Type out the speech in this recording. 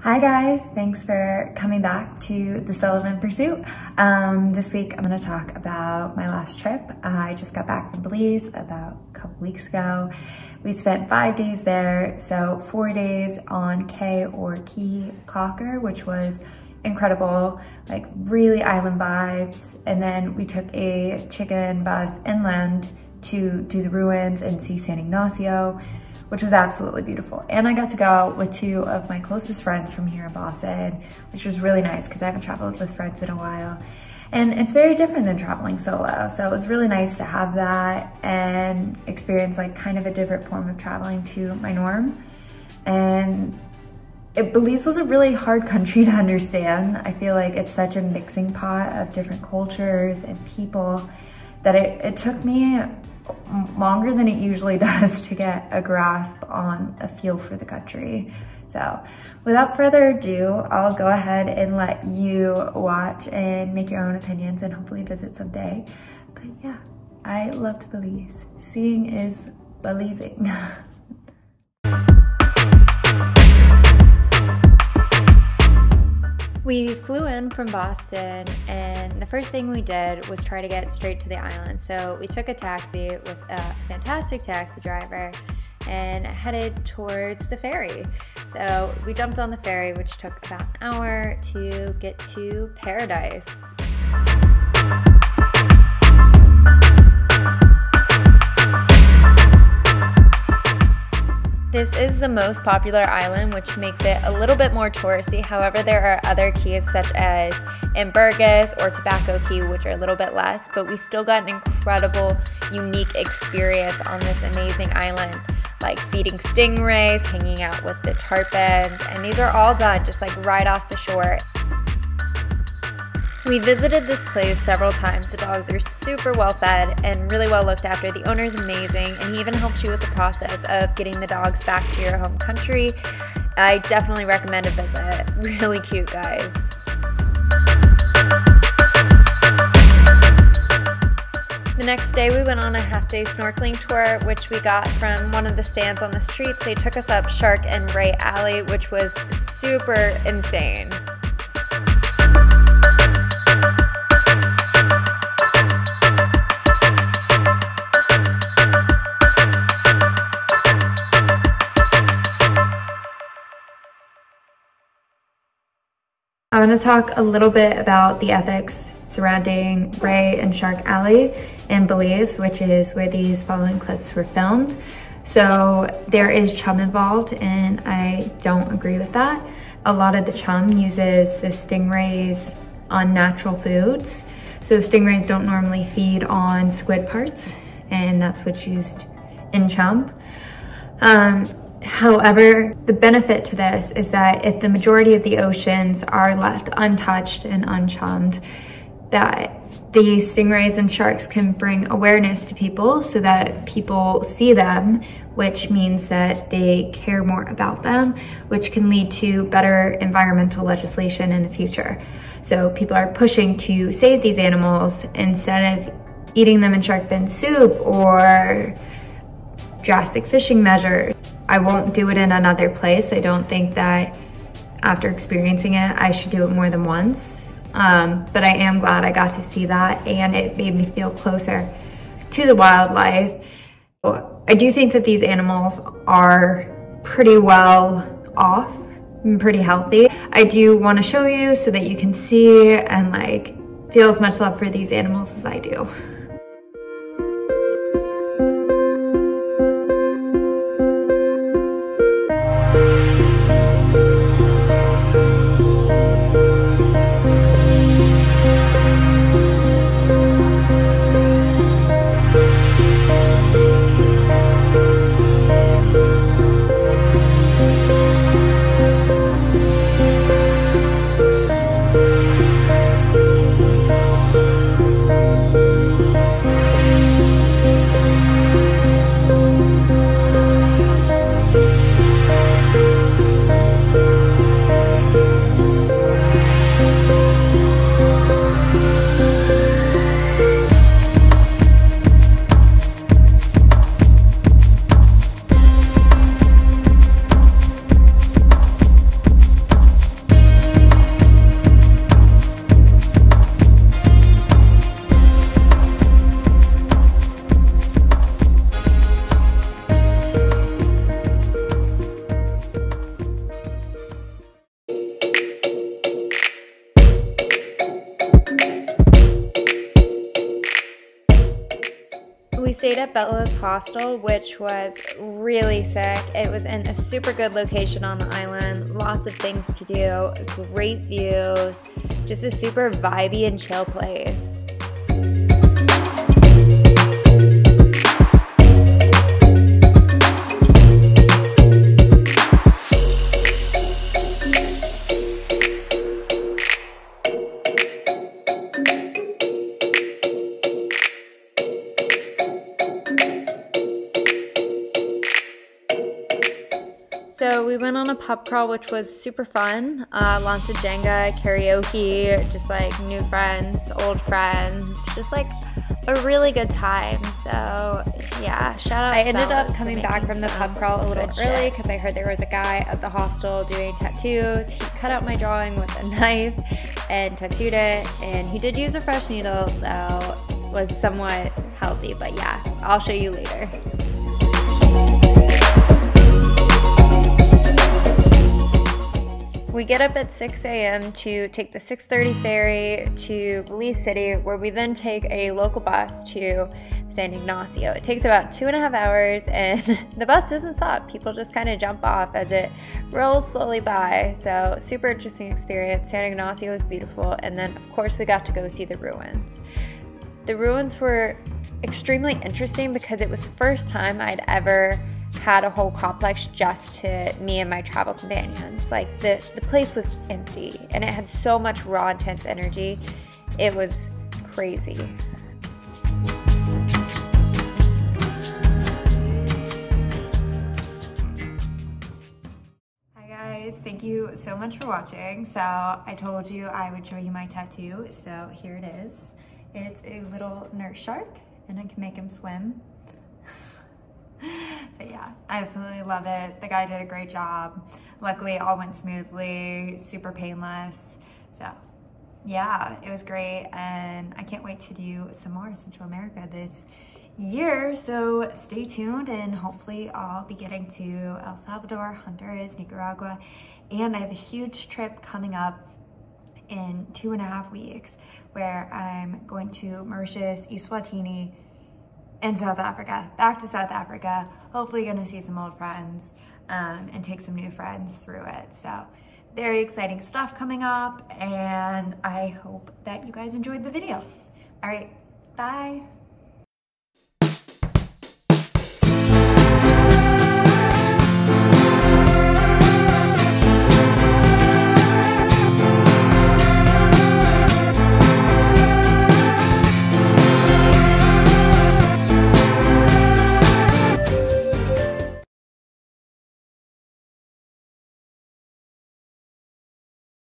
Hi guys, thanks for coming back to the Sullivan Pursuit. This week I'm going to talk about my last trip. I just got back from Belize about a couple weeks ago. We spent 5 days there, so 4 days on Caye or Caulker, which was incredible, like really island vibes. And then we took a chicken bus inland to do the ruins and see San Ignacio, which was absolutely beautiful. And I got to go out with 2 of my closest friends from here in Boston, which was really nice because I haven't traveled with friends in a while. And it's very different than traveling solo. So it was really nice to have that and experience like kind of a different form of traveling to my norm. And Belize was a really hard country to understand. I feel like it's such a mixing pot of different cultures and people that it took me longer than it usually does to get a grasp on a feel for the country. So without further ado, I'll go ahead and let you watch and make your own opinions and hopefully visit someday. But yeah, I loved Belize. Seeing is Belizeing. We flew in from Boston and the first thing we did was try to get straight to the island. So we took a taxi with a fantastic taxi driver and headed towards the ferry. So we jumped on the ferry, which took about an hour to get to Paradise. This is the most popular island, which makes it a little bit more touristy. However, there are other keys such as Burgess or Tobacco Key, which are a little bit less, but we still got an incredible, unique experience on this amazing island, like feeding stingrays, hanging out with the tarpons, and these are all done just like right off the shore. We visited this place several times. The dogs are super well fed and really well looked after. The owner is amazing, and he even helps you with the process of getting the dogs back to your home country. I definitely recommend a visit. Really cute, guys. The next day we went on a half-day snorkeling tour, which we got from one of the stands on the streets. They took us up Shark and Ray Alley, which was super insane. I want to talk a little bit about the ethics surrounding Ray and Shark Alley in Belize, which is where these following clips were filmed. So there is chum involved, and I don't agree with that. A lot of the chum uses the stingrays on natural foods. So stingrays don't normally feed on squid parts, and that's what's used in chum. However, the benefit to this is that if the majority of the oceans are left untouched and unchummed, that the stingrays and sharks can bring awareness to people so that people see them, which means that they care more about them, which can lead to better environmental legislation in the future. So people are pushing to save these animals instead of eating them in shark fin soup or drastic fishing measures. I won't do it in another place. I don't think that after experiencing it, I should do it more than once. But I am glad I got to see that, and it made me feel closer to the wildlife. I do think that these animals are pretty well off and pretty healthy. I do want to show you so that you can see and like feel as much love for these animals as I do. We stayed at Bella's hostel, which was really sick. It was in a super good location on the island, lots of things to do, great views, just a super vibey and chill place. So we went on a pub crawl, which was super fun. Lots of Jenga, karaoke, just like new friends, old friends, just like a really good time. So yeah, shout out. I ended up coming back from the pub crawl a little early because I heard there was a guy at the hostel doing tattoos. He cut out my drawing with a knife and tattooed it, and he did use a fresh needle, so it was somewhat healthy. But yeah, I'll show you later. We get up at 6 a.m. to take the 6:30 ferry to Belize City, where we then take a local bus to San Ignacio. It takes about 2.5 hours, and the bus doesn't stop. People just kind of jump off as it rolls slowly by. So super interesting experience. San Ignacio is beautiful, and then of course we got to go see the ruins. The ruins were extremely interesting because it was the first time I'd ever had a whole complex just to me and my travel companions. Like the place was empty and it had so much raw, intense energy. It was crazy. Hi guys, thank you so much for watching. So I told you I would show you my tattoo. So here it is. It's a little nurse shark and I can make him swim. But yeah, I absolutely love it. The guy did a great job. Luckily, it all went smoothly, super painless. So yeah, it was great. And I can't wait to do some more Central America this year. So stay tuned and hopefully I'll be getting to El Salvador, Honduras, Nicaragua. And I have a huge trip coming up in 2.5 weeks where I'm going to Mauritius, Eswatini, and South Africa, back to South Africa, hopefully gonna see some old friends and take some new friends through it. So very exciting stuff coming up, and I hope that you guys enjoyed the video. All right, bye.